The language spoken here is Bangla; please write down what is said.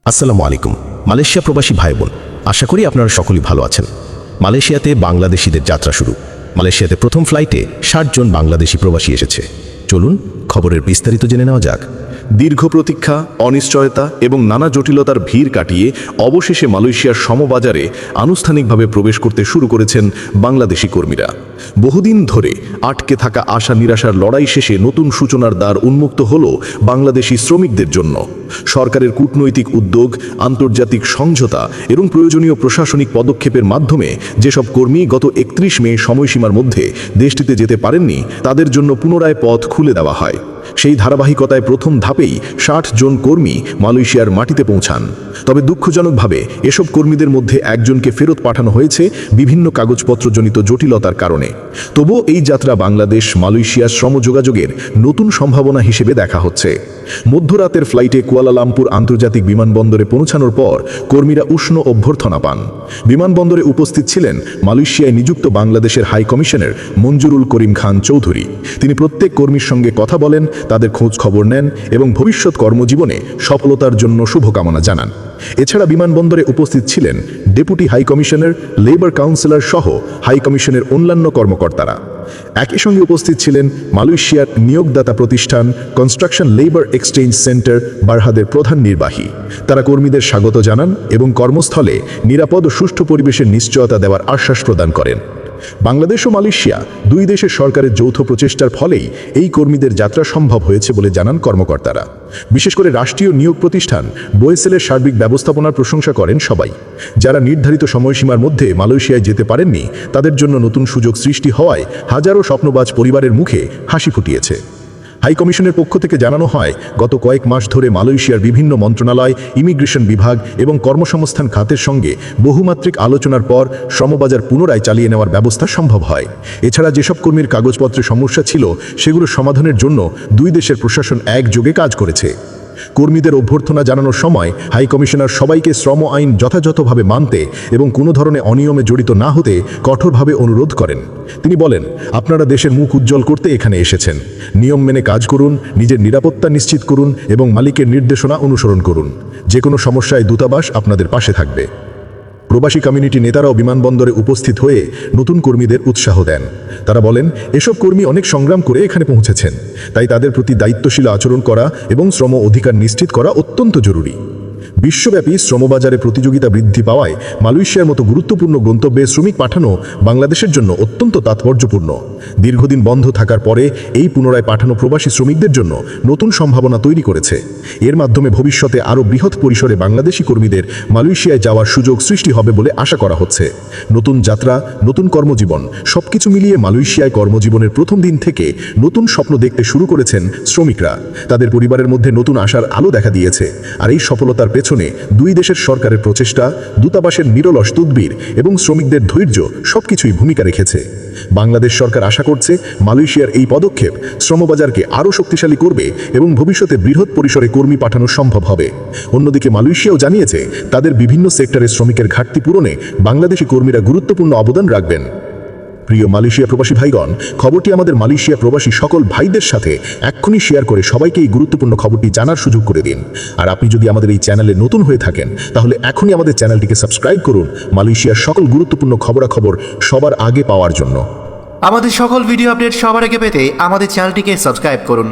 আসসালামু আলাইকুম। মালয়েশিয়া প্রবাসী ভাই বোন, আশা করি আপনারা সকলেই ভালো আছেন। মালয়েশিয়াতে বাংলাদেশিদের যাত্রা শুরু। মালয়েশিয়াতে প্রথম ফ্লাইটে ৬০ জন বাংলাদেশি প্রবাসী এসেছে। চলুন খবরের বিস্তারিত জেনে নেওয়া যাক। দীর্ঘ প্রতীক্ষা, অনিশ্চয়তা এবং নানা জটিলতার ভিড় কাটিয়ে অবশেষে মালয়েশিয়ার সমবাজারে আনুষ্ঠানিকভাবে প্রবেশ করতে শুরু করেছেন বাংলাদেশি কর্মীরা। বহুদিন ধরে আটকে থাকা আশা নিরাশার লড়াই শেষে নতুন সূচনার দ্বার উন্মুক্ত হল বাংলাদেশি শ্রমিকদের জন্য। সরকারের কূটনৈতিক উদ্যোগ, আন্তর্জাতিক সমঝোতা এবং প্রয়োজনীয় প্রশাসনিক পদক্ষেপের মাধ্যমে যেসব কর্মী গত ৩১ মে সময়সীমার মধ্যে দেশটিতে যেতে পারেননি, তাদের জন্য পুনরায় পথ খুলে দেওয়া হয়। সেই ধারাবাহিকতায় প্রথম ধাপেই ৬০ জন কর্মী মালয়েশিয়ার মাটিতে পৌঁছান। তবে দুঃখজনকভাবে এসব কর্মীদের মধ্যে একজনকে ফেরত পাঠানো হয়েছে বিভিন্ন কাগজপত্রজনিত জটিলতার কারণে। তবুও এই যাত্রা বাংলাদেশ মালয়েশিয়ার শ্রম যোগাযোগের নতুন সম্ভাবনা হিসেবে দেখা হচ্ছে। মধ্যরাতের ফ্লাইটে কুয়ালালামপুর আন্তর্জাতিক বিমানবন্দরে পৌঁছানোর পর কর্মীরা উষ্ণ অভ্যর্থনা পান। বিমানবন্দরে উপস্থিত ছিলেন মালয়েশিয়ায় নিযুক্ত বাংলাদেশের হাই কমিশনার মঞ্জুরুল করিম খান চৌধুরী। তিনি প্রত্যেক কর্মীর সঙ্গে কথা বলেন, তাদের খোঁজ খবর নেন এবং ভবিষ্যৎ কর্মজীবনে সফলতার জন্য শুভকামনা জানান। এছাড়া বিমানবন্দরে উপস্থিত ছিলেন deputy high commissioner, labour councillor সহ হাই কমিশনের অন্যান্য কর্মকর্তারা। একই সঙ্গে উপস্থিত ছিলেন মালয়েশিয়ার নিয়োগদাতা প্রতিষ্ঠান কনস্ট্রাকশন লেবার এক্সচেঞ্জ সেন্টার বারহাদের প্রধান নির্বাহী। তারা কর্মীদের স্বাগত জানান এবং কর্মস্থলে নিরাপদ ও সুষ্ঠু পরিবেশের নিশ্চয়তা দেওয়ার আশ্বাস প্রদান করেন। বাংলাদেশ ও মালয়েশিয়া দুই দেশের সরকারের যৌথ প্রচেষ্টার ফলেই এই কর্মীদের যাত্রা সম্ভব হয়েছে বলে জানান কর্মকর্তারা। বিশেষ করে রাষ্ট্রীয় নিয়োগ প্রতিষ্ঠান বোয়েসেলের সার্বিক ব্যবস্থাপনার প্রশংসা করেন সবাই। যারা নির্ধারিত সময়সীমার মধ্যে মালয়েশিয়ায় যেতে পারেননি, তাদের জন্য নতুন সুযোগ সৃষ্টি হওয়ায় হাজারো স্বপ্নবাজ পরিবারের মুখে হাসি ফুটিয়েছে। হাই কমিশনের পক্ষ থেকে জানানো হয়, গত কয়েক মাস ধরে মালয়েশিয়ার বিভিন্ন মন্ত্রণালয়, ইমিগ্রেশন বিভাগ এবং কর্মসংস্থান খাতের সঙ্গে বহুমাত্রিক আলোচনার পর শ্রমবাজার পুনরায় চালিয়ে নেওয়ার ব্যবস্থা সম্ভব হয়। এছাড়া যেসব কর্মীর কাগজপত্রে সমস্যা ছিল, সেগুলো সমাধানের জন্য দুই দেশের প্রশাসন একযোগে কাজ করেছে। কর্মীদের অভ্যর্থনা জানানোর সময় হাই কমিশনার সবাইকে শ্রম আইন যথাযথভাবে মানতে এবং কোনো ধরনের অনিয়মে জড়িত না হতে কঠোরভাবে অনুরোধ করেন। তিনি বলেন, আপনারা দেশের মুখ উজ্জ্বল করতে এখানে এসেছেন। নিয়ম মেনে কাজ করুন, নিজের নিরাপত্তা নিশ্চিত করুন এবং মালিকের নির্দেশনা অনুসরণ করুন। যে কোনো সমস্যায় দূতাবাস আপনাদের পাশে থাকবে। প্রবাসী কমিউনিটি নেতারাও বিমানবন্দরে উপস্থিত হয়ে নতুন কর্মীদের উৎসাহ দেন। তারা বলেন, এসব কর্মী অনেক সংগ্রাম করে এখানে পৌঁছেছেন, তাই তাদের প্রতি দায়িত্বশীল আচরণ করা এবং শ্রম অধিকার নিশ্চিত করা অত্যন্ত জরুরি। বিশ্বব্যাপী শ্রমবাজারে প্রতিযোগিতা বৃদ্ধি পাওয়ায় মালয়েশিয়ার মতো গুরুত্বপূর্ণ গন্তব্যে শ্রমিক পাঠানো বাংলাদেশের জন্য অত্যন্ত তাৎপর্যপূর্ণ। দীর্ঘদিন বন্ধ থাকার পরে এই পুনরায় পাঠানো প্রবাসী শ্রমিকদের জন্য নতুন সম্ভাবনা তৈরি করেছে। এর মাধ্যমে ভবিষ্যতে আরও বৃহৎ পরিসরে বাংলাদেশি কর্মীদের মালয়েশিয়ায় যাওয়ার সুযোগ সৃষ্টি হবে বলে আশা করা হচ্ছে। নতুন যাত্রা, নতুন কর্মজীবন, সবকিছু মিলিয়ে মালয়েশিয়ায় কর্মজীবনের প্রথম দিন থেকে নতুন স্বপ্ন দেখতে শুরু করেছেন শ্রমিকরা। তাদের পরিবারের মধ্যে নতুন আশার আলো দেখা দিয়েছে। আর এই সফলতার পেছনে দুই দেশের সরকারের প্রচেষ্টা, দূতাবাসের নিরলস তদবির এবং শ্রমিকদের ধৈর্য সবকিছুই ভূমিকা রেখেছে। বাংলাদেশ সরকার আশা করছে মালয়েশিয়ার এই পদক্ষেপ শ্রমবাজারকে আরও শক্তিশালী করবে এবং ভবিষ্যতে বৃহৎ পরিসরে কর্মী পাঠানো সম্ভব হবে। অন্যদিকে মালয়েশিয়াও জানিয়েছে, তাদের বিভিন্ন সেক্টরের শ্রমিকের ঘাটতি পূরণে বাংলাদেশি কর্মীরা গুরুত্বপূর্ণ অবদান রাখবেন। প্রিয় মালয়েশিয়া প্রবাসী ভাইগণ, খবরটি আমাদের মালয়েশিয়া প্রবাসী সকল ভাইদের সাথে এক্ষুনি শেয়ার করে সবাইকে এই গুরুত্বপূর্ণ খবরটি জানার সুযোগ করে দিন। আর আপনি যদি আমাদের এই চ্যানেলে নতুন হয়ে থাকেন, তাহলে এখনই আমাদের চ্যানেলটিকে সাবস্ক্রাইব করুন মালয়েশিয়ার সকল গুরুত্বপূর্ণ খবরাখবর সবার আগে পাওয়ার জন্য। আমাদের সকল ভিডিও আপডেট সবার আগে পেতে আমাদের চ্যানেলটিকে সাবস্ক্রাইব করুন।